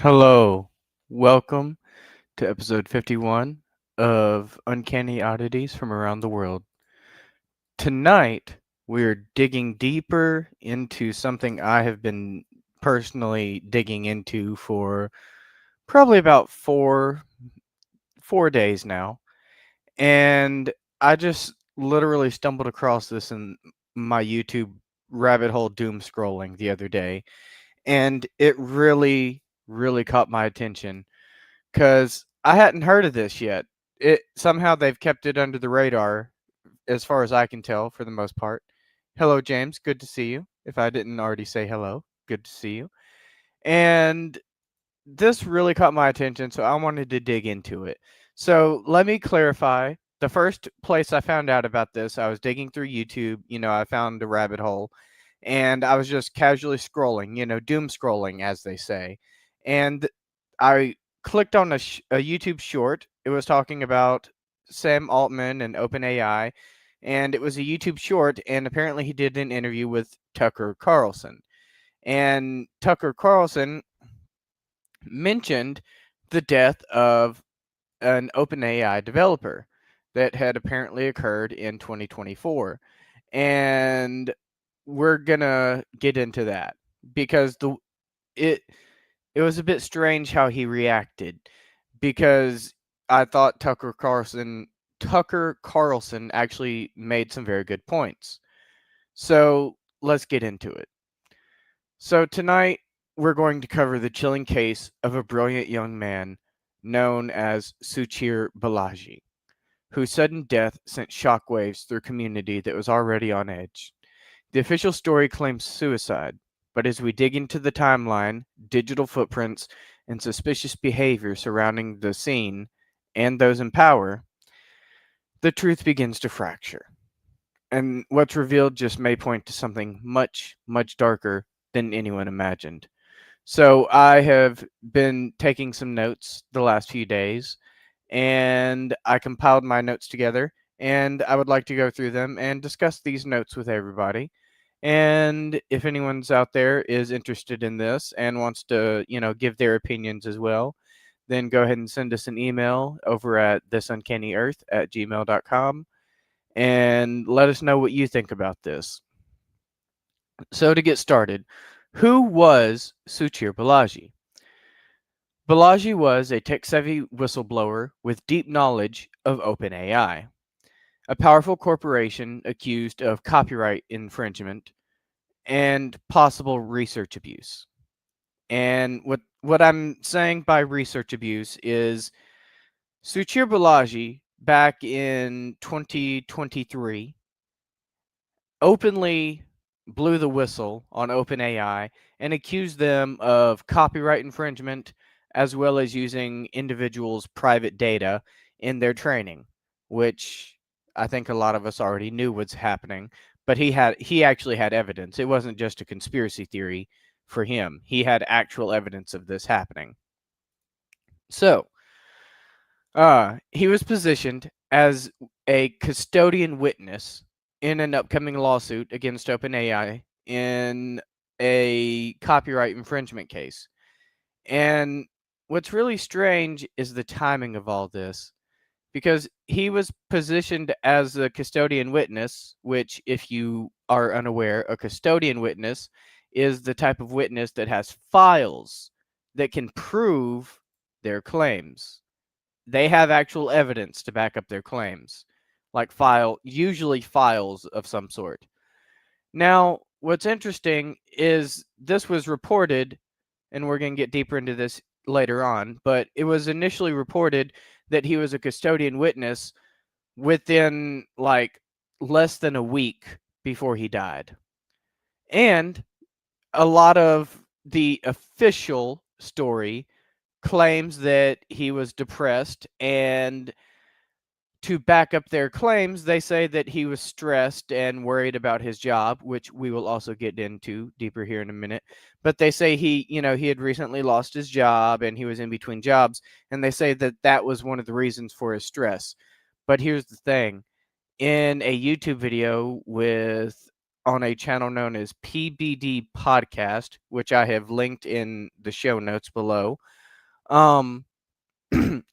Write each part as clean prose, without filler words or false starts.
Hello, welcome to episode 51 of Uncanny Oddities from around the world. Tonight, we're digging deeper into something I have been personally digging into for probably about four days now. And I just literally stumbled across this in my YouTube rabbit hole doom scrolling the other day. And it really caught my attention because I hadn't heard of this yet. It somehow they've kept it under the radar, as far as I can tell, for the most part. Hello, James. Good to see you. If I didn't already say hello, good to see you. And this really caught my attention, so I wanted to dig into it. So let me clarify. The first place I found out about this, I was digging through YouTube. I found a rabbit hole, and I was just casually scrolling, doom scrolling, as they say. And I clicked on a YouTube short. It was talking about Sam Altman and OpenAI, and it was a YouTube short, and apparently he did an interview with Tucker Carlson. And Tucker Carlson mentioned the death of an OpenAI developer that had apparently occurred in 2024. And we're gonna get into that because it it was a bit strange how he reacted, because I thought Tucker Carlson actually made some very good points. So let's get into it. So tonight we're going to cover the chilling case of a brilliant young man known as Suchir Balaji, whose sudden death sent shockwaves through a community that was already on edge. The official story claims suicide, but as we dig into the timeline, digital footprints, and suspicious behavior surrounding the scene and those in power, the truth begins to fracture. And what's revealed just may point to something much darker than anyone imagined. So I have been taking some notes the last few days, and I compiled my notes together, and I would like to go through them and discuss these notes with everybody. And if anyone's out there is interested in this and wants to, give their opinions as well, then go ahead and send us an email over at thisuncanny@gmail.com and let us know what you think about this. So to get started, who was Suchir Balaji? Balaji was a tech-savvy whistleblower with deep knowledge of OpenAI, a powerful corporation accused of copyright infringement and possible research abuse. And what I'm saying by research abuse is Suchir Balaji back in 2023 openly blew the whistle on OpenAI and accused them of copyright infringement as well as using individuals' private data in their training, which I think a lot of us already knew was happening, but he actually had evidence. It wasn't just a conspiracy theory for him. He had actual evidence of this happening. So, he was positioned as a custodian witness in an upcoming lawsuit against OpenAI in a copyright infringement case. And what's really strange is the timing of all this, because he was positioned as a custodian witness, which, if you are unaware, a custodian witness is the type of witness that has files that can prove their claims. They have actual evidence to back up their claims, like usually files of some sort. Now, what's interesting is this was reported, and we're going to get deeper into this later on, but it was initially reported that he was a custodian witness within like less than a week before he died. And a lot of the official story claims that he was depressed, and to back up their claims, they say that he was stressed and worried about his job, which we will also get into deeper here in a minute. But they say he had recently lost his job and he was in between jobs, and they say that that was one of the reasons for his stress. But here's the thing. In a YouTube video with on a channel known as PBD Podcast, which I have linked in the show notes below. Um,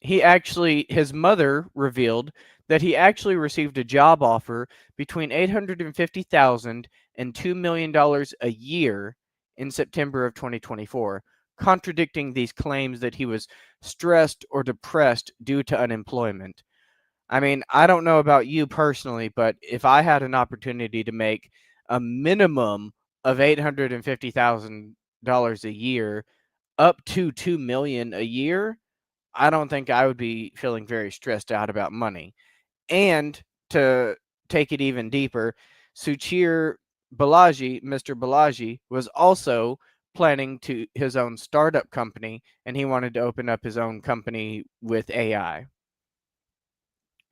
his mother revealed that he actually received a job offer between $850,000 and $2 million a year in September of 2024, contradicting these claims that he was stressed or depressed due to unemployment. I mean, I don't know about you personally, but if I had an opportunity to make a minimum of $850,000 a year up to $2 million a year, I don't think I would be feeling very stressed out about money. And to take it even deeper, Suchir Balaji, Mr. Balaji, was also planning to his own startup company, and he wanted to open up his own company with AI.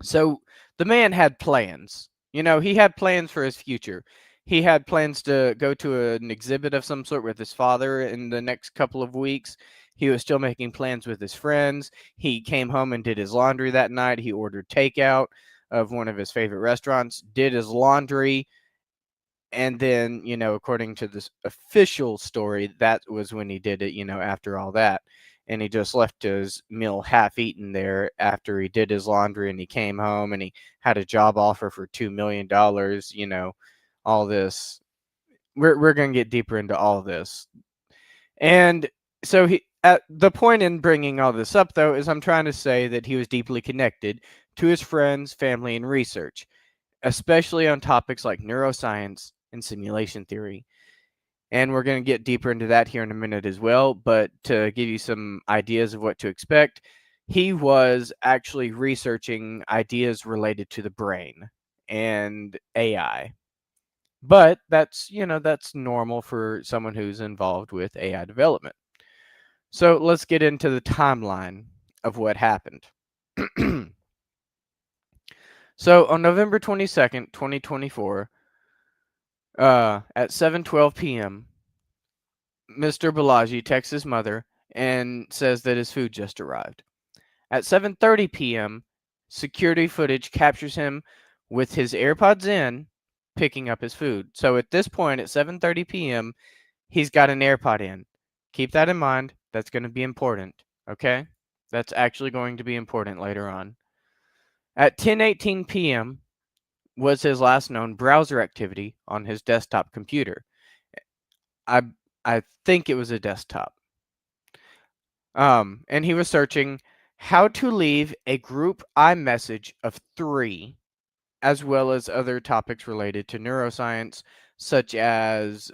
So the man had plans. He had plans for his future. He had plans to go to an exhibit of some sort with his father in the next couple of weeks. He was still making plans with his friends. He came home and did his laundry that night. He ordered takeout of one of his favorite restaurants, did his laundry, and then, according to this official story, that was when he did it, after all that. And he just left his meal half eaten there after he did his laundry, and he came home and he had a job offer for $2 million, all this. We're going to get deeper into all this. And so at the point in bringing all this up, though, is I'm trying to say that he was deeply connected to his friends, family, and research, especially on topics like neuroscience and simulation theory. And we're going to get deeper into that here in a minute as well. But to give you some ideas of what to expect, he was actually researching ideas related to the brain and AI. But that's normal for someone who's involved with AI development. So let's get into the timeline of what happened. So on November 22nd, 2024, at 7:12 p.m., Mr. Balaji texts his mother and says that his food just arrived. At 7:30 p.m., security footage captures him with his AirPods in, picking up his food. So at this point, at 7:30 p.m., he's got an AirPod in. Keep that in mind. That's going to be important, okay? That's actually going to be important later on. At 10:18 p.m. was his last known browser activity on his desktop computer. I I think it was a desktop. And he was searching how to leave a group iMessage of 3, as well as other topics related to neuroscience, such as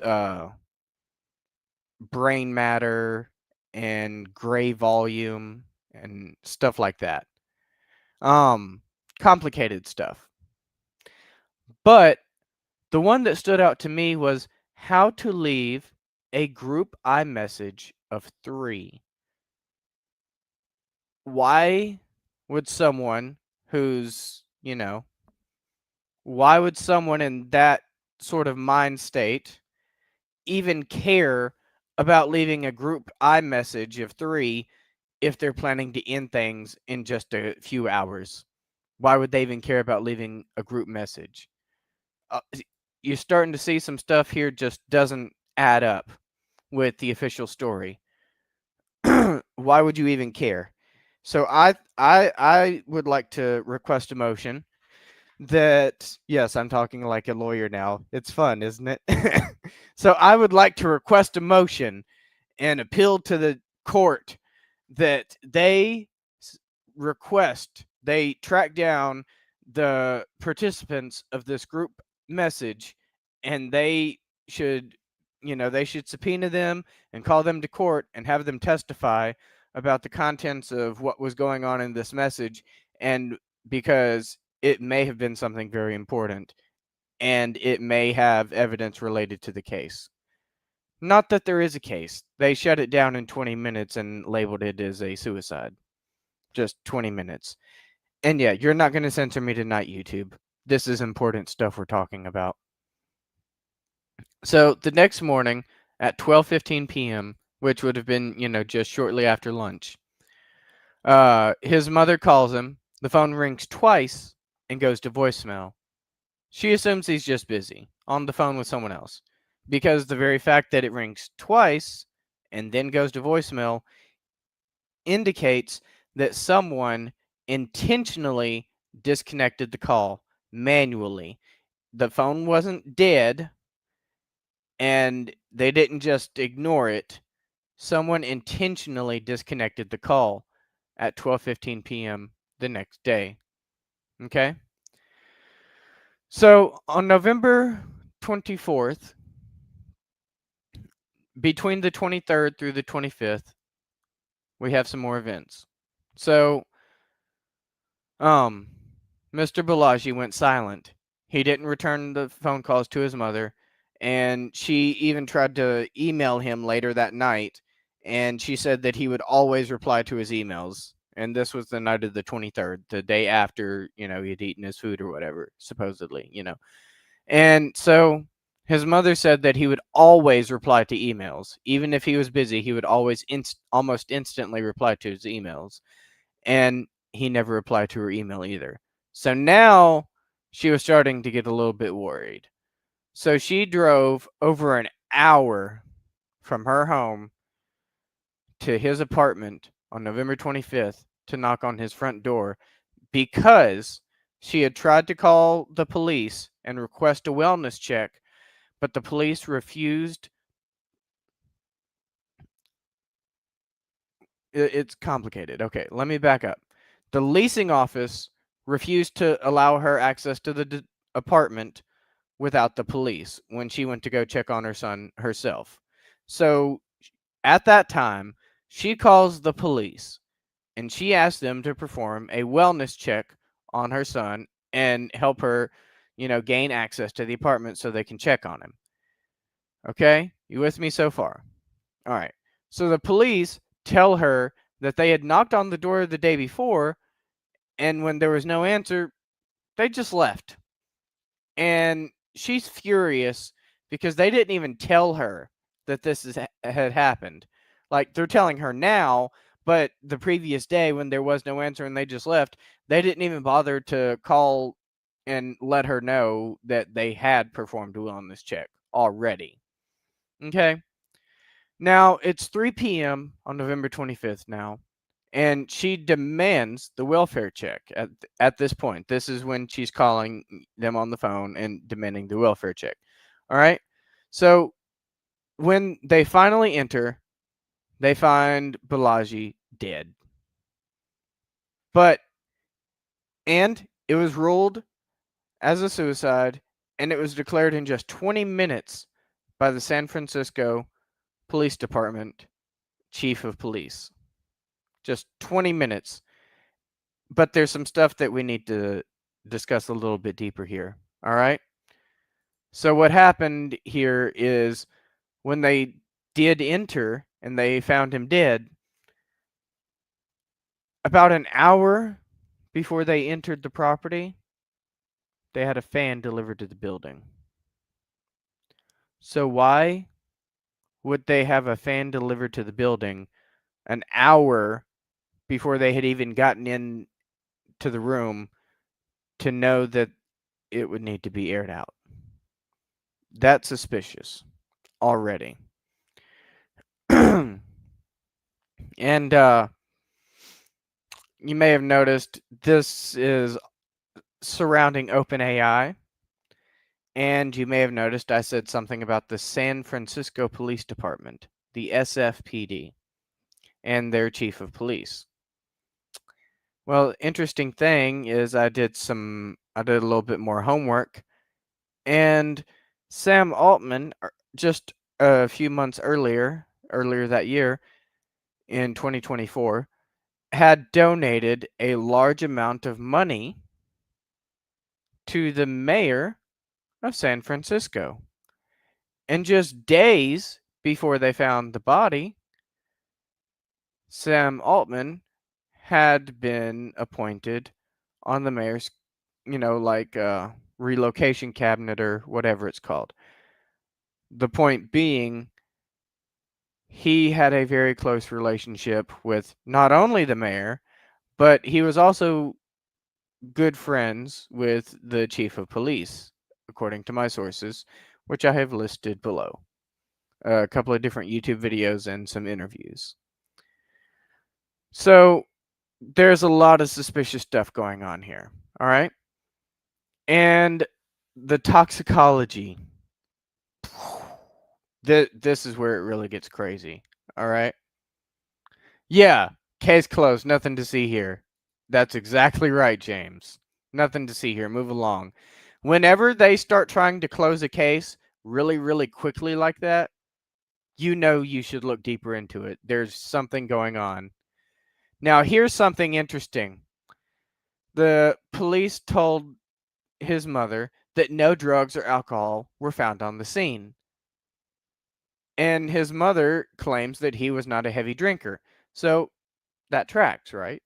brain matter and gray volume and stuff like that. Complicated stuff. But the one that stood out to me was how to leave a group iMessage of 3. Why would someone who's, why would someone in that sort of mind state even care about leaving a group iMessage of 3 if they're planning to end things in just a few hours? Why would they even care about leaving a group message? You're starting to see some stuff here just doesn't add up with the official story. Why would you even care? So I would like to request a motion that, yes, I'm talking like a lawyer now. It's fun, isn't it? So I would like to request a motion and appeal to the court that they track down the participants of this group message, and they should subpoena them and call them to court and have them testify about the contents of what was going on in this message, and because it may have been something very important and it may have evidence related to the case. Not that there is a case. They shut it down in 20 minutes and labeled it as a suicide. Just 20 minutes. And yeah, you're not going to censor me tonight, YouTube. This is important stuff we're talking about. So the next morning at 12:15 p.m., which would have been, just shortly after lunch, his mother calls him. The phone rings twice and goes to voicemail. She assumes he's just busy on the phone with someone else because the very fact that it rings twice and then goes to voicemail indicates that someone intentionally disconnected the call manually. The phone wasn't dead and they didn't just ignore it. Someone intentionally disconnected the call at 12:15 p.m. the next day. Okay? So, on November 24th, between the 23rd through the 25th, we have some more events. So, Mr. Balaji went silent. He didn't return the phone calls to his mother, and she even tried to email him later that night, and she said that he would always reply to his emails. And this was the night of the 23rd, the day after, he'd eaten his food or whatever, supposedly. And so his mother said that he would always reply to emails. Even if he was busy, he would always almost instantly reply to his emails. And he never replied to her email either. So now she was starting to get a little bit worried. So she drove over an hour from her home to his apartment on November 25th to knock on his front door because she had tried to call the police and request a wellness check, but the police refused. It's complicated. Okay, let me back up. The leasing office refused to allow her access to the apartment without the police when she went to go check on her son herself. So at that time, she calls the police and she asks them to perform a wellness check on her son and help her, gain access to the apartment so they can check on him. Okay? You with me so far? All right. So the police tell her that they had knocked on the door the day before, and when there was no answer, they just left. And she's furious because they didn't even tell her that had happened. Like, they're telling her now, but the previous day when there was no answer and they just left, they didn't even bother to call and let her know that they had performed a wellness check already. Okay? Now, it's 3 p.m. on November 25th now, and she demands the welfare check at this point. This is when she's calling them on the phone and demanding the welfare check. All right? So, when they finally enter, they find Balaji dead. And it was ruled as a suicide, and it was declared in just 20 minutes by the San Francisco Police Department chief of police. Just 20 minutes. But there's some stuff that we need to discuss a little bit deeper here. All right? So what happened here is when they did enter and they found him dead, about an hour before they entered the property, they had a fan delivered to the building. So why would they have a fan delivered to the building an hour before they had even gotten in to the room to know that it would need to be aired out? That's suspicious already. And you may have noticed this is surrounding OpenAI. And you may have noticed I said something about the San Francisco Police Department, the SFPD, and their chief of police. Well, interesting thing is I did a little bit more homework, and Sam Altman, just a few months earlier that year, in 2024, had donated a large amount of money to the mayor of San Francisco. And just days before they found the body, Sam Altman had been appointed on the mayor's, relocation cabinet or whatever it's called. The point being, he had a very close relationship with not only the mayor, but he was also good friends with the chief of police, according to my sources, which I have listed below. A couple of different YouTube videos and some interviews. So there's a lot of suspicious stuff going on here. All right. And the toxicology. This is where it really gets crazy. All right. Yeah. Case closed. Nothing to see here. That's exactly right, James. Nothing to see here. Move along. Whenever they start trying to close a case really, really quickly like that, you know you should look deeper into it. There's something going on. Now, here's something interesting. The police told his mother that no drugs or alcohol were found on the scene. And his mother claims that he was not a heavy drinker. So that tracks, right?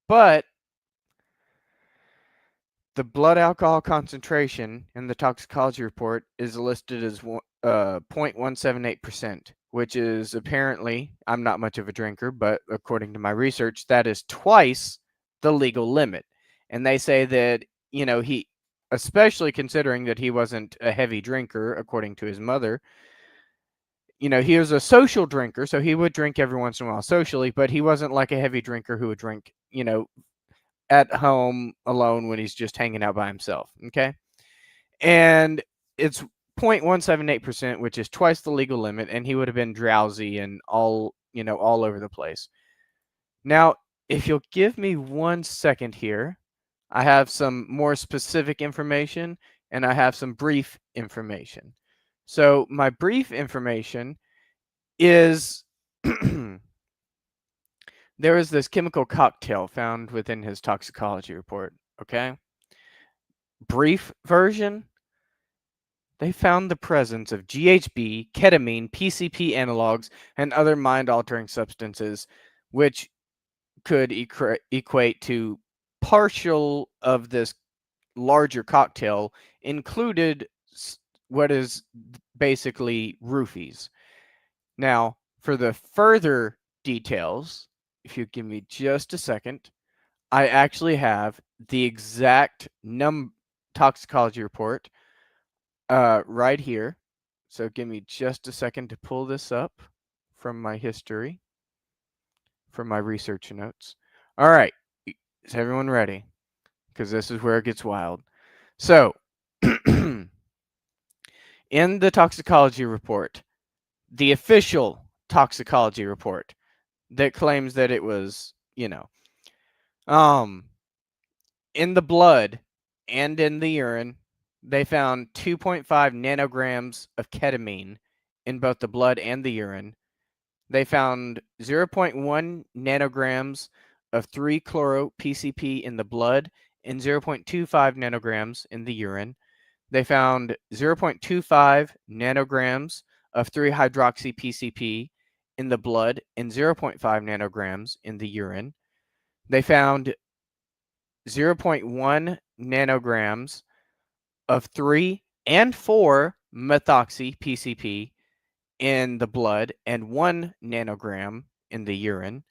But the blood alcohol concentration in the toxicology report is listed as 0.178%, which is apparently, I'm not much of a drinker, but according to my research, that is twice the legal limit. And they say that, he, especially considering that he wasn't a heavy drinker, according to his mother, he was a social drinker, so he would drink every once in a while socially, but he wasn't like a heavy drinker who would drink, at home alone when he's just hanging out by himself. Okay. And it's 0.178%, which is twice the legal limit, and he would have been drowsy and all over the place. Now, if you'll give me 1 second here, I have some more specific information and I have some brief information. So my brief information is there is this chemical cocktail found within his toxicology report. Okay. Brief version, they found the presence of GHB, ketamine, PCP analogs, and other mind-altering substances, which could equate to partial of this larger cocktail included what is basically roofies. Now, for the further details, if you give me just a second, I actually have the exact toxicology report right here. So give me just a second to pull this up from my history, from my research notes. All right, is everyone ready? Because this is where it gets wild. So, in the toxicology report, the official toxicology report that claims that it was, in the blood and in the urine, they found 2.5 nanograms of ketamine in both the blood and the urine. They found 0.1 nanograms of 3-chloro-PCP in the blood and 0.25 nanograms in the urine. They found 0.25 nanograms of 3-hydroxy-PCP in the blood and 0.5 nanograms in the urine. They found 0.1 nanograms of 3 and 4-methoxy-PCP in the blood and 1 nanogram in the urine.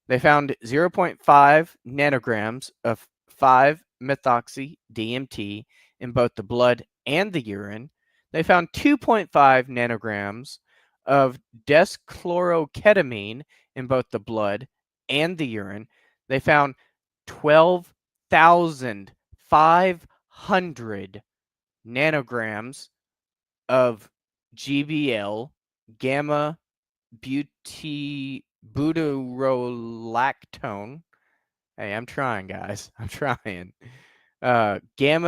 They found 0.5 nanograms of 5-methoxy-DMT in both the blood and the urine. They found 2.5 nanograms of deschloroketamine in both the blood and the urine. They found 12,500 nanograms of GBL, gamma butyrolactone. Hey, I'm trying, guys. I'm trying. Gamma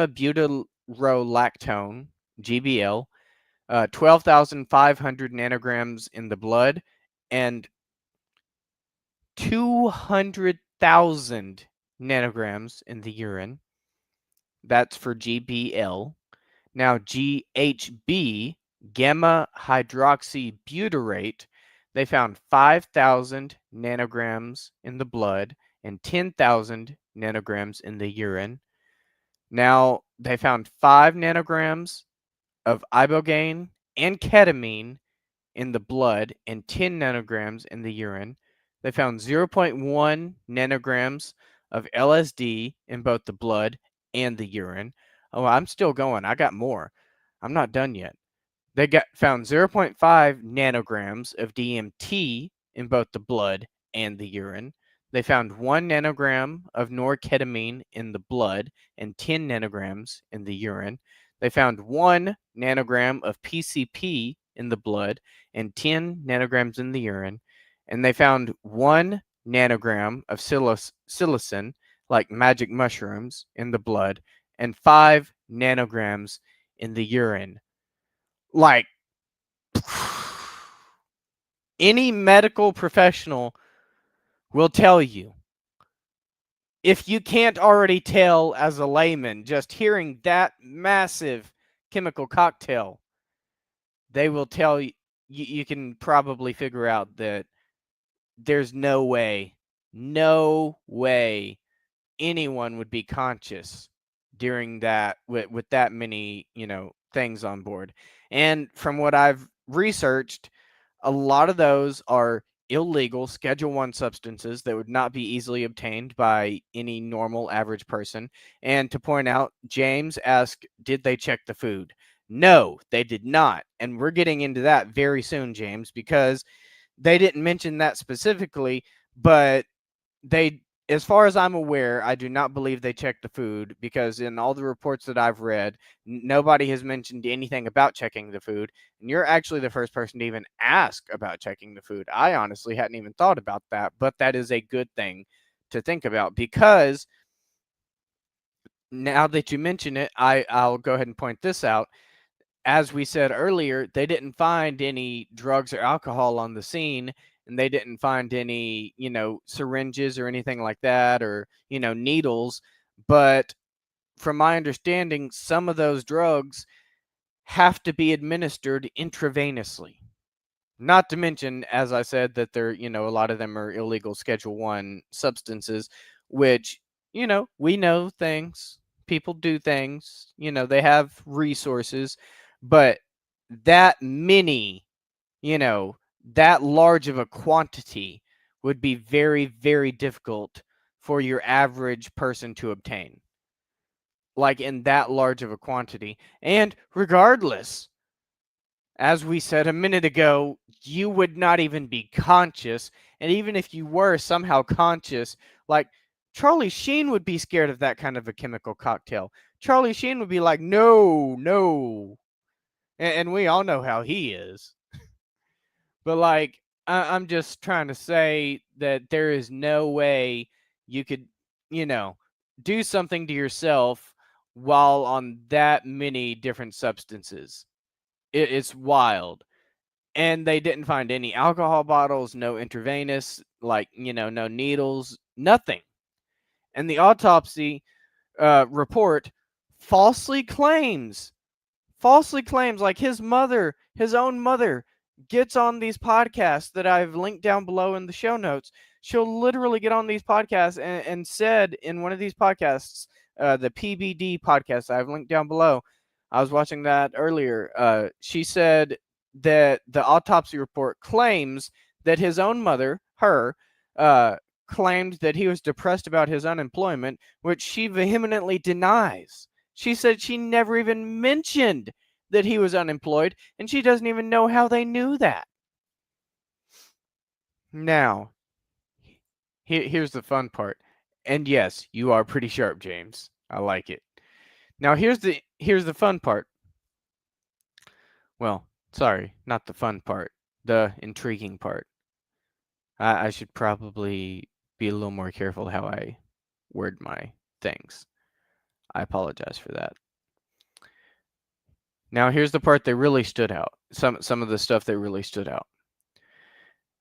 butyrolactone, GBL, 12,500 nanograms in the blood, and 200,000 nanograms in the urine. That's for GBL. Now, GHB, gamma hydroxybutyrate, they found 5,000 nanograms in the blood and 10,000 nanograms in the urine. Now, they found 5 nanograms of ibogaine and ketamine in the blood and 10 nanograms in the urine. They found 0.1 nanograms of LSD in both the blood and the urine. Oh, I'm still going. I got more. I'm not done yet. They found 0.5 nanograms of DMT in both the blood and the urine. They found 1 nanogram of norketamine in the blood and 10 nanograms in the urine. They found 1 nanogram of PCP in the blood and 10 nanograms in the urine. And they found 1 nanogram of psilocin, like magic mushrooms, in the blood and 5 nanograms in the urine. Like, any medical professional will tell you, if you can't already tell as a layman just hearing that massive chemical cocktail, they will tell you, you can probably figure out that there's no way anyone would be conscious during that with that many, things on board. And from what I've researched, a lot of those are illegal Schedule 1 substances that would not be easily obtained by any normal average person. And to point out, James asked, did they check the food? No, they did not. And we're getting into that very soon, James, because they didn't mention that specifically, but they, as far as I'm aware, I do not believe they checked the food, because in all the reports that I've read, nobody has mentioned anything about checking the food. And you're actually the first person to even ask about checking the food. I honestly hadn't even thought about that, but that is a good thing to think about, because now that you mention it, I'll go ahead and point this out. As we said earlier, they didn't find any drugs or alcohol on the scene, and they didn't find any, syringes or anything like that, or, needles. But from my understanding, some of those drugs have to be administered intravenously. Not to mention, as I said, that they're, a lot of them are illegal Schedule 1 substances, which, we know things. People do things, they have resources, but that many, that large of a quantity would be very, very difficult for your average person to obtain. Like, in that large of a quantity. And regardless, as we said a minute ago, you would not even be conscious. And even if you were somehow conscious, like, Charlie Sheen would be scared of that kind of a chemical cocktail. Charlie Sheen would be like, no, no. And we all know how he is. But, like, I'm just trying to say that there is no way you could, do something to yourself while on that many different substances. It's wild. And they didn't find any alcohol bottles, no intravenous, like, no needles, nothing. And the autopsy report falsely claims, like his own mother, gets on these podcasts that I've linked down below in the show notes. She'll literally get on these podcasts and said in one of these podcasts, the PBD podcast I've linked down below, I was watching that earlier. She said that the autopsy report claims that his own mother, claimed that he was depressed about his unemployment, which she vehemently denies. She said she never even mentioned that he was unemployed, and she doesn't even know how they knew that. Now, here's the fun part. And yes, you are pretty sharp, James. I like it. Now, here's the fun part. Well, sorry, not the fun part. The intriguing part. I should probably be a little more careful how I word my things. I apologize for that. Now, here's the part that really stood out. Some of the stuff that really stood out.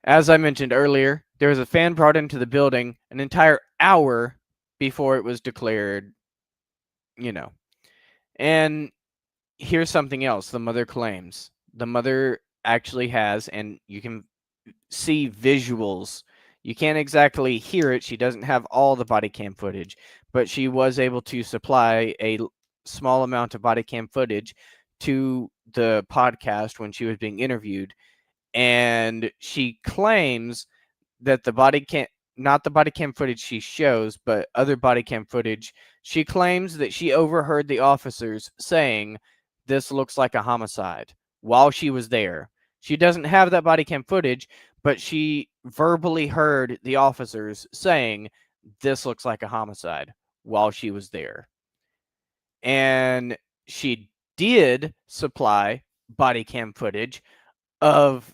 As I mentioned earlier, there was a fan brought into the building an entire hour before it was declared, And here's something else the mother claims. The mother actually has, and you can see visuals. You can't exactly hear it. She doesn't have all the body cam footage, but she was able to supply a small amount of body cam footage to the podcast when she was being interviewed. And she claims that the body cam not the body cam footage she shows, but other body cam footage, she claims that she overheard the officers saying, "This looks like a homicide," while she was there. She doesn't have that body cam footage, but she verbally heard the officers saying, "This looks like a homicide," while she was there. And she did supply body cam footage of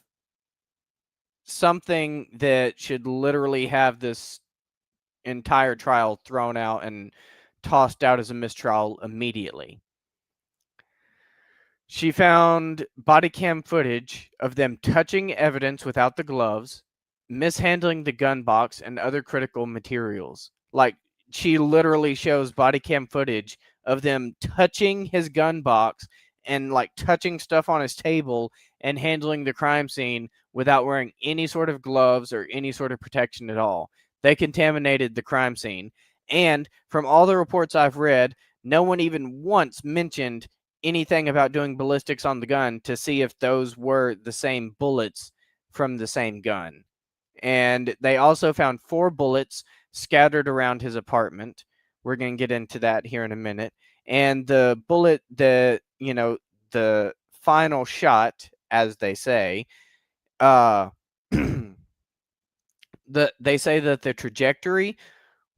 something that should literally have this entire trial thrown out and tossed out as a mistrial immediately. She found body cam footage of them touching evidence without the gloves, mishandling the gun box, and other critical materials. Like, she literally shows body cam footage of them touching his gun box and like touching stuff on his table and handling the crime scene without wearing any sort of gloves or any sort of protection at all. They contaminated the crime scene. And from all the reports I've read, no one even once mentioned anything about doing ballistics on the gun to see if those were the same bullets from the same gun. And they also found 4 bullets scattered around his apartment. We're going to get into that here in a minute. And the bullet, the final shot, as they say, they say that the trajectory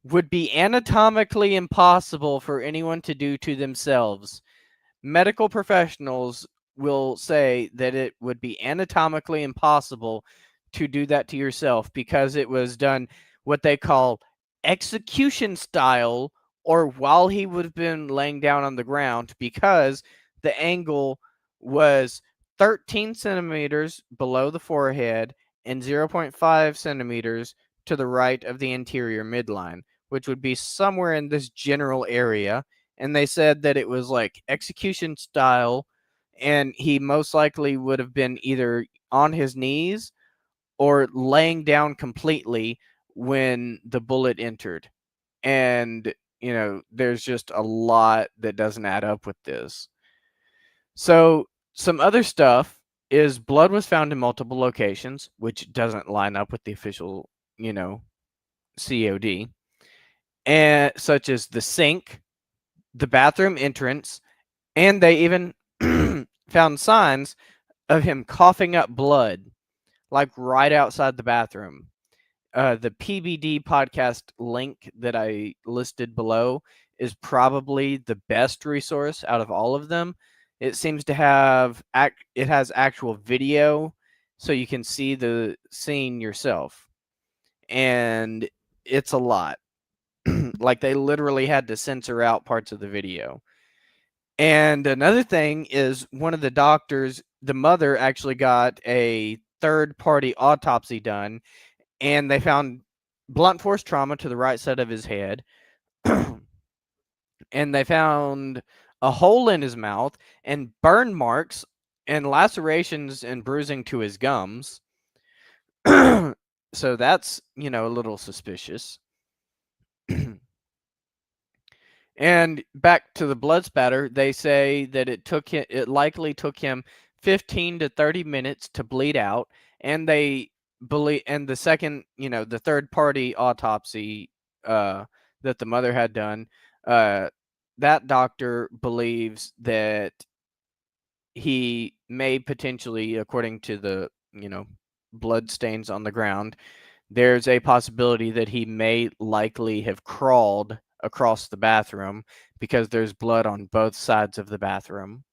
would be anatomically impossible for anyone to do to themselves. Medical professionals will say that it would be anatomically impossible to do that to yourself because it was done what they call execution style, or while he would have been laying down on the ground, because the angle was 13 centimeters below the forehead and 0.5 centimeters to the right of the anterior midline, which would be somewhere in this general area. And they said that it was like execution style, and he most likely would have been either on his knees or laying down completely when the bullet entered. And, there's just a lot that doesn't add up with this. So, some other stuff is blood was found in multiple locations, which doesn't line up with the official, COD, and such as the sink, the bathroom entrance, and they even found signs of him coughing up blood, like right outside the bathroom. The PBD podcast link that I listed below is probably the best resource out of all of them. It seems to have it has actual video, so you can see the scene yourself, and it's a lot. Like, they literally had to censor out parts of the video. And another thing is, one of the doctors, the mother, actually got a third-party autopsy done, and they found blunt force trauma to the right side of his head. And they found a hole in his mouth and burn marks and lacerations and bruising to his gums. So that's, a little suspicious. And back to the blood spatter, they say that it likely took him 15 to 30 minutes to bleed out, and they believe, and the second, the third party autopsy that the mother had done, that doctor believes that he may potentially, according to the, blood stains on the ground, there's a possibility that he may likely have crawled across the bathroom because there's blood on both sides of the bathroom,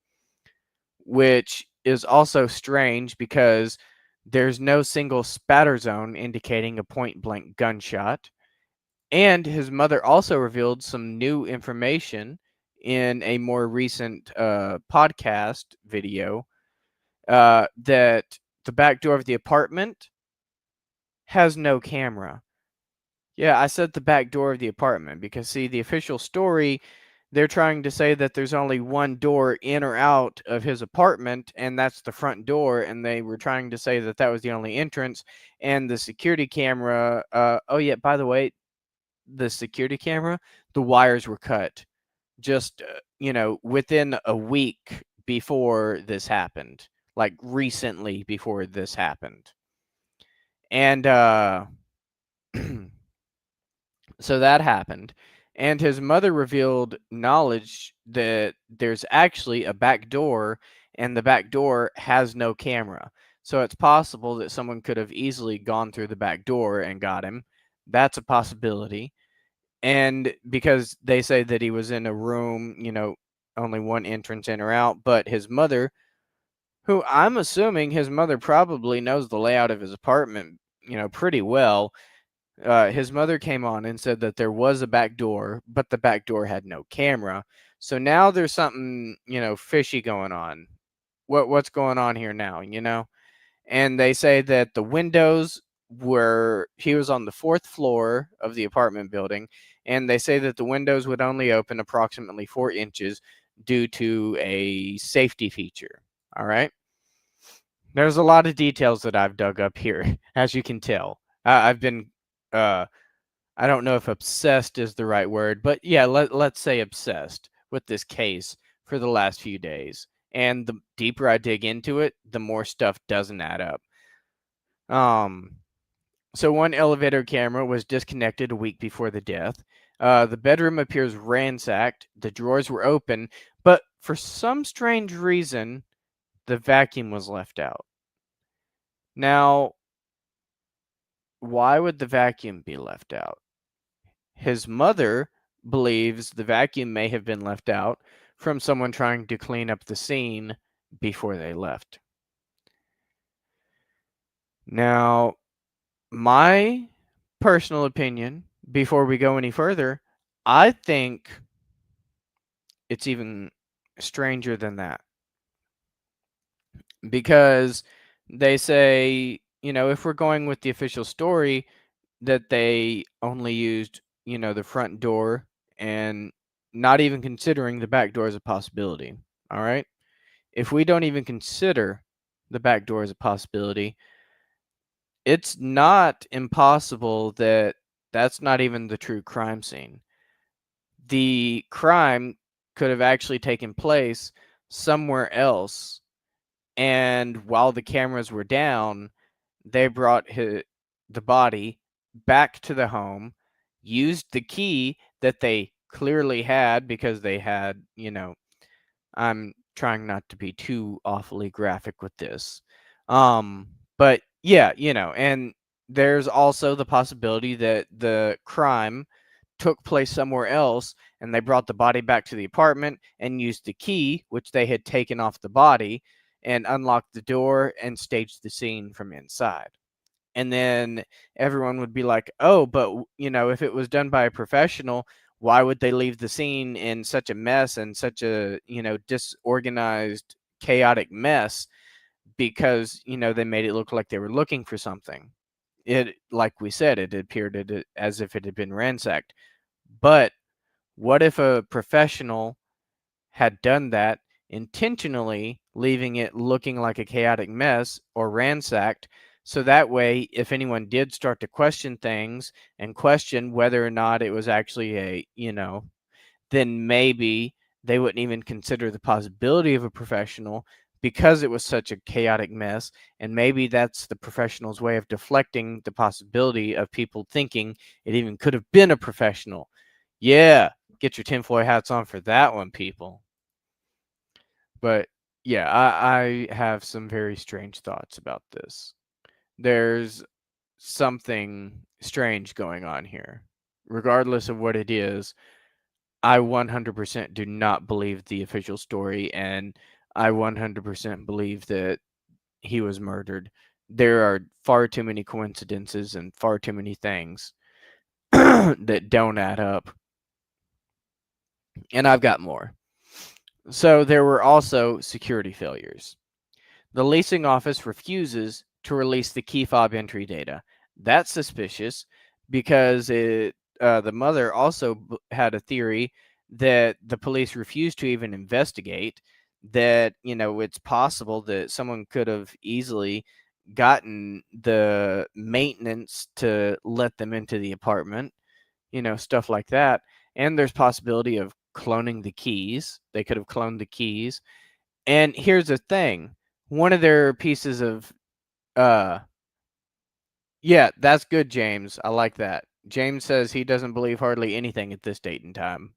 which is also strange because there's no single spatter zone indicating a point-blank gunshot. And his mother also revealed some new information in a more recent podcast video, that the back door of the apartment has no camera. Yeah, I said the back door of the apartment because, see, the official story, they're trying to say that there's only one door in or out of his apartment, and that's the front door, and they were trying to say that that was the only entrance, and the security camera, oh yeah, by the way, the security camera, the wires were cut just, within a week before this happened, like recently before this happened. And, So that happened. And his mother revealed knowledge that there's actually a back door, and the back door has no camera. So it's possible that someone could have easily gone through the back door and got him. That's a possibility. And because they say that he was in a room, only one entrance in or out, but his mother, who I'm assuming his mother probably knows the layout of his apartment, pretty well. His mother came on and said that there was a back door, but the back door had no camera. So now there's something, fishy going on. What's going on here now? And they say that the windows were he was on the 4th floor of the apartment building, and they say that the windows would only open approximately 4 inches due to a safety feature. All right. There's a lot of details that I've dug up here, as you can tell. I've been uh I don't know if obsessed is the right word, but yeah, let's say obsessed with this case for the last few days. And the deeper I dig into it, the more stuff doesn't add up. Um, so one elevator camera was disconnected a week before the death. The bedroom appears ransacked. The drawers were open, but for some strange reason, the vacuum was left out. Now, why would the vacuum be left out? His mother believes the vacuum may have been left out from someone trying to clean up the scene before they left. Now, my personal opinion, before we go any further, I think it's even stranger than that. Because they say, if we're going with the official story, that they only used, the front door and not even considering the back door as a possibility. All right. If we don't even consider the back door as a possibility, it's not impossible that that's not even the true crime scene. The crime could have actually taken place somewhere else, and while the cameras were down, they brought the body back to the home, used the key that they clearly had because they had, I'm trying not to be too awfully graphic with this. But yeah, and there's also the possibility that the crime took place somewhere else and they brought the body back to the apartment and used the key, which they had taken off the body, and unlocked the door and staged the scene from inside. And then everyone would be like, oh, but if it was done by a professional, why would they leave the scene in such a mess and such a disorganized, chaotic mess? Because they made it look like they were looking for something. It, like we said, it appeared as if it had been ransacked. But what if a professional had done that intentionally, leaving it looking like a chaotic mess or ransacked? So that way, if anyone did start to question things and question whether or not it was actually then maybe they wouldn't even consider the possibility of a professional because it was such a chaotic mess. And maybe that's the professional's way of deflecting the possibility of people thinking it even could have been a professional. Yeah, get your tinfoil hats on for that one, people. But yeah, I have some very strange thoughts about this. There's something strange going on here. Regardless of what it is, I 100% do not believe the official story, and I 100% believe that he was murdered. There are far too many coincidences and far too many things that don't add up. And I've got more. So there were also security failures. The leasing office refuses to release the key fob entry data. That's suspicious because the mother also had a theory that the police refused to even investigate, that it's possible that someone could have easily gotten the maintenance to let them into the apartment, stuff like that. And there's possibility of cloning the keys. They could have cloned the keys. And here's the thing. One of their pieces of uh yeah, that's good, James. I like that. James says he doesn't believe hardly anything at this date and time.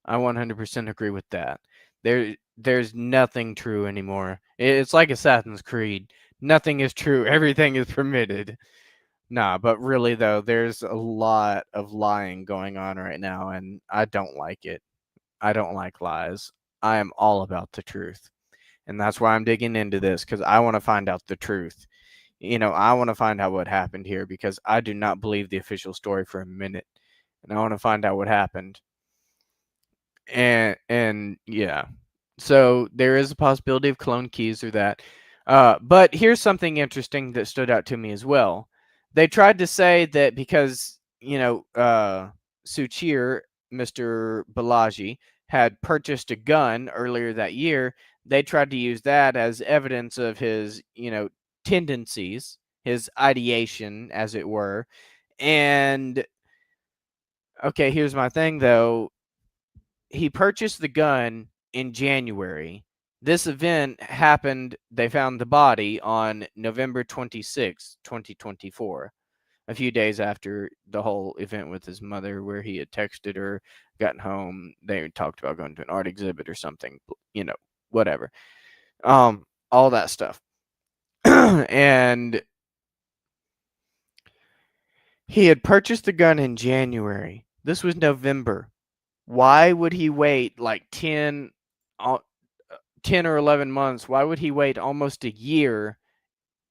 I 100% agree with that. There's nothing true anymore. It's like Assassin's Creed. Nothing is true. Everything is permitted. Nah, but really though, there's a lot of lying going on right now, and I don't like it. I don't like lies. I am all about the truth. And that's why I'm digging into this, because I want to find out the truth. I want to find out what happened here, because I do not believe the official story for a minute. And I want to find out what happened. And yeah. So there is a possibility of clone keys or that. But here's something interesting that stood out to me as well. They tried to say that because, Suchir, Mr. Balaji, had purchased a gun earlier that year, they tried to use that as evidence of his, tendencies, his ideation, as it were. And okay, here's my thing though. He purchased the gun in January. This event happened, they found the body on November 26, 2024, a few days after the whole event with his mother, where he had texted her, gotten home, they talked about going to an art exhibit or something, whatever. All that stuff. And he had purchased the gun in January. This was November. Why would he wait like 10 or 11 months? Why would he wait almost a year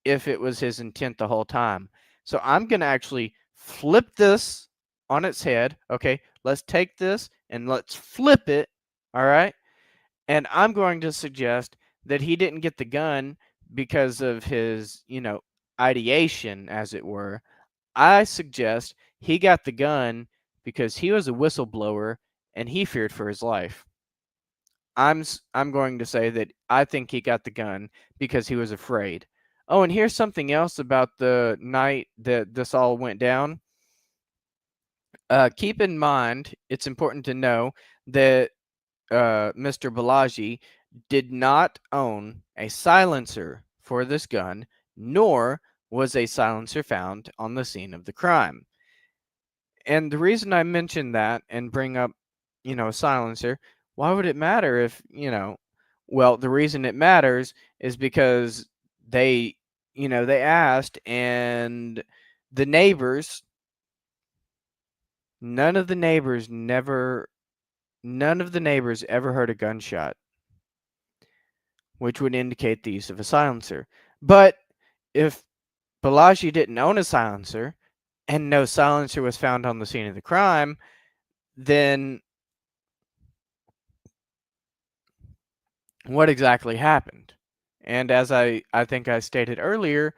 if it was his intent the whole time? So I'm going to actually flip this on its head. Okay, let's take this and let's flip it. All right. And I'm going to suggest that he didn't get the gun because of his, ideation, as it were. I suggest he got the gun because he was a whistleblower and he feared for his life. I'm going to say that I think he got the gun because he was afraid. Oh, and here's something else about the night that this all went down. Keep in mind, it's important to know that Mr. Balaji did not own a silencer for this gun, nor was a silencer found on the scene of the crime. And the reason I mention that and bring up, a silencer, why would it matter if, well, the reason it matters is because they, they asked, and the neighbors, none of the neighbors never, none of the neighbors ever heard a gunshot, which would indicate the use of a silencer. But if Balaji didn't own a silencer and no silencer was found on the scene of the crime, then what exactly happened? And as I think I stated earlier,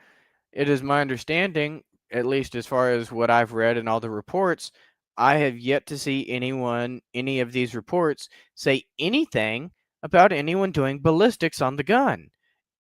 it is my understanding, at least as far as what I've read in all the reports, I have yet to see any of these reports, say anything about anyone doing ballistics on the gun.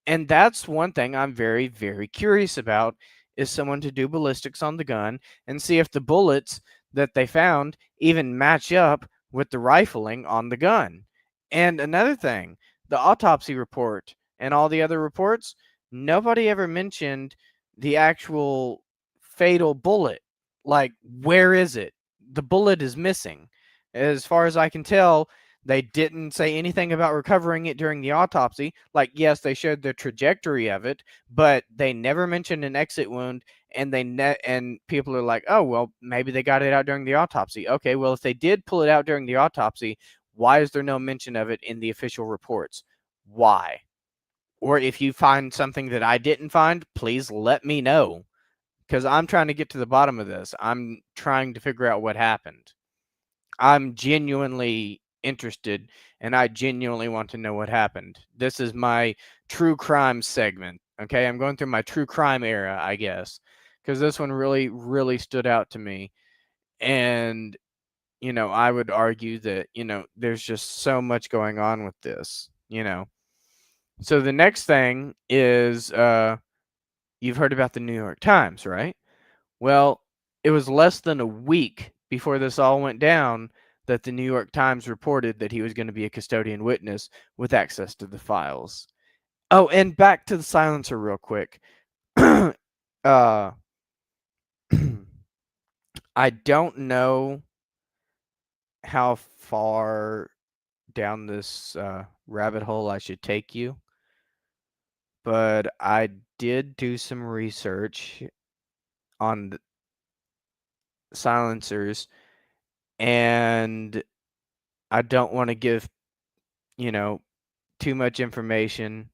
And that's one thing I'm very, very curious about, is someone to do ballistics on the gun and see if the bullets that they found even match up with the rifling on the gun. And another thing, the autopsy report and all the other reports, nobody ever mentioned the actual fatal bullet. Like, where is it? The bullet is missing. As far as I can tell, they didn't say anything about recovering it during the autopsy. Like, yes, they showed the trajectory of it, but they never mentioned an exit wound. And and people are like, oh, well, maybe they got it out during the autopsy. Okay, well, if they did pull it out during the autopsy, why is there no mention of it in the official reports? Why? Or if you find something that I didn't find, please let me know, because I'm trying to get to the bottom of this. I'm trying to figure out what happened. I'm genuinely interested, and I genuinely want to know what happened. This is my true crime segment. Okay, I'm going through my true crime era, I guess, because this one really, really stood out to me. And, I would argue that, there's just so much going on with this. So the next thing is, you've heard about the New York Times, right? Well, it was less than a week before this all went down that the New York Times reported that he was going to be a custodian witness with access to the files. Oh, and back to the silencer real quick. uh, I don't know how far down this rabbit hole I should take you, but I did do some research on the silencers, and I don't want to give, too much information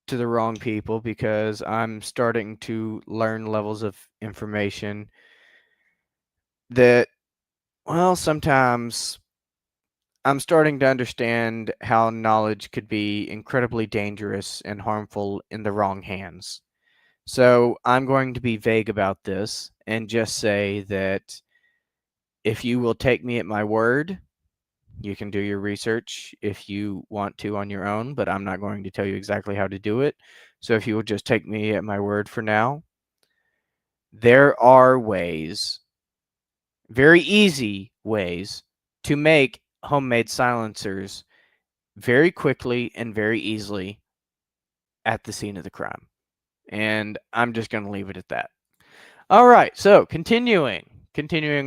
to the wrong people because I'm starting to learn levels of information that, well, sometimes I'm starting to understand how knowledge could be incredibly dangerous and harmful in the wrong hands. So I'm going to be vague about this and just say that if you will take me at my word, you can do your research if you want to on your own, but I'm not going to tell you exactly how to do it. So if you will just take me at my word for now, there are ways, very easy ways, to make homemade silencers very quickly and very easily at the scene of the crime. And I'm just going to leave it at that. All right, so continuing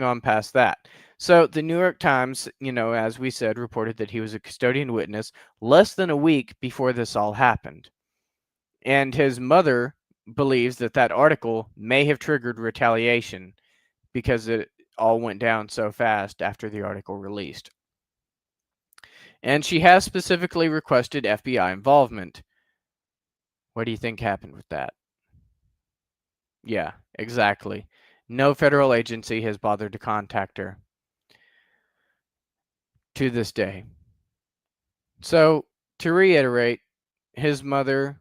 on past that. So the New York Times, as we said, reported that he was a custodian witness less than a week before this all happened. And his mother believes that that article may have triggered retaliation because it all went down so fast after the article released. And she has specifically requested FBI involvement. What do you think happened with that? Yeah, exactly. No federal agency has bothered to contact her to this day. So, to reiterate, his mother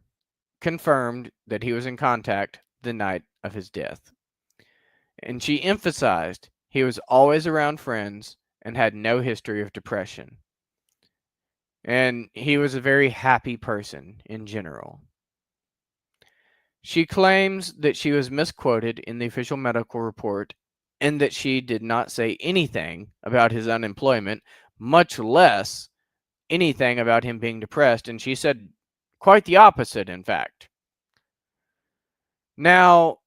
confirmed that he was in contact the night of his death. And she emphasized he was always around friends and had no history of depression. And he was a very happy person in general. She claims that she was misquoted in the official medical report and that she did not say anything about his unemployment, much less anything about him being depressed. And she said quite the opposite, in fact. Now,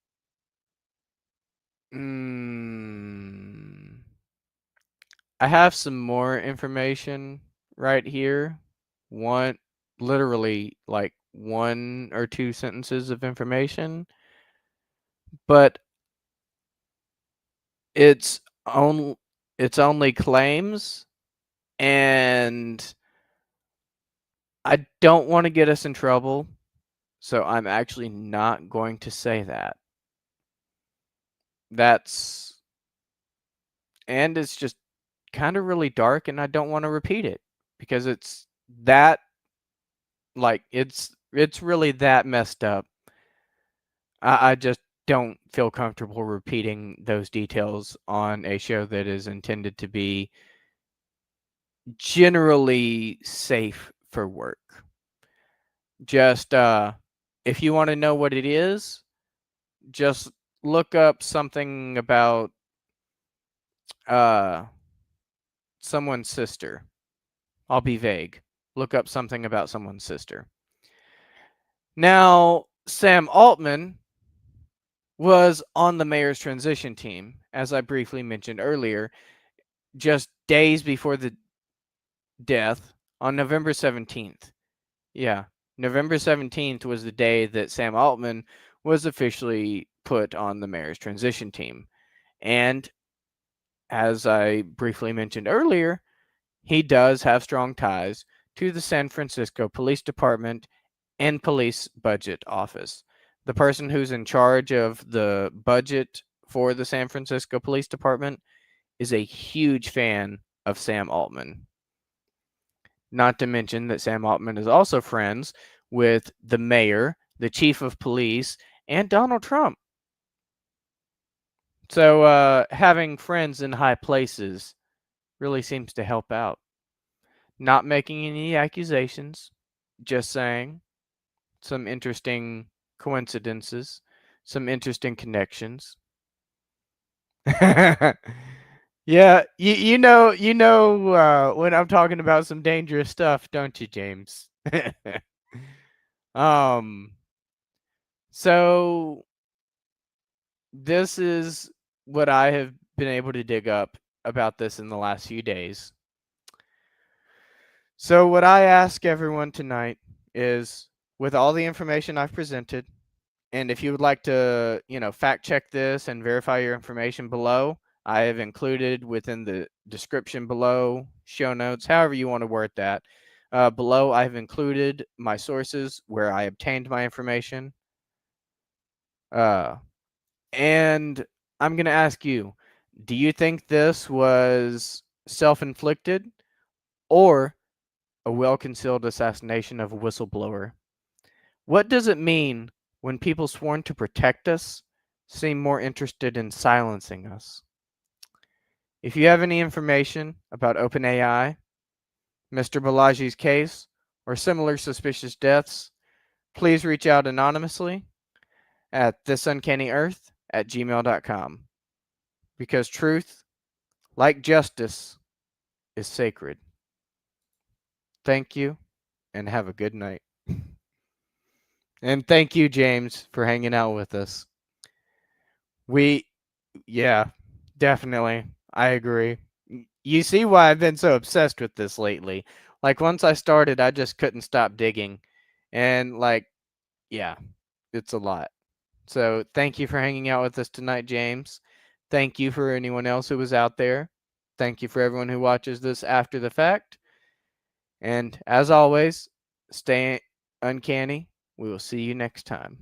I have some more information right here. Literally like one or two sentences of information, but it's only claims, and I don't want to get us in trouble, so I'm actually not going to say that. And it's just kind of really dark, and I don't want to repeat it because it's that, like, it's really that messed up. I just don't feel comfortable repeating those details on a show that is intended to be generally safe for work. Just if you want to know what it is, just look up something about someone's sister. I'll be vague. Look up something about someone's sister. Now, Sam Altman was on the mayor's transition team, as I briefly mentioned earlier, just days before the death on November 17th. Yeah, November 17th was the day that Sam Altman was officially put on the mayor's transition team. And as I briefly mentioned earlier, he does have strong ties to the San Francisco Police Department and Police Budget Office. The person who's in charge of the budget for the San Francisco Police Department is a huge fan of Sam Altman. Not to mention that Sam Altman is also friends with the mayor, the chief of police, and Donald Trump. So having friends in high places really seems to help out. Not making any accusations, just saying some interesting coincidences, some interesting connections. Yeah, when I'm talking about some dangerous stuff, don't you, James? um, so this is what I have been able to dig up about this in the last few days. So what I ask everyone tonight is, with all the information I've presented, and if you would like to, fact check this and verify your information below, I have included within the description below, show notes, however you want to word that. Below, I've included my sources where I obtained my information. And I'm going to ask you, do you think this was self-inflicted or a well-concealed assassination of a whistleblower? What does it mean when people sworn to protect us seem more interested in silencing us? If you have any information about OpenAI, Mr. Balaji's case, or similar suspicious deaths, please reach out anonymously at thisuncanny@gmail.com, because truth, like justice, is sacred. Thank you, and have a good night. And thank you, James, for hanging out with us. Yeah, definitely. I agree. You see why I've been so obsessed with this lately. Like, once I started, I just couldn't stop digging. And, yeah, it's a lot. So, thank you for hanging out with us tonight, James. Thank you for anyone else who was out there. Thank you for everyone who watches this after the fact. And as always, stay uncanny. We will see you next time.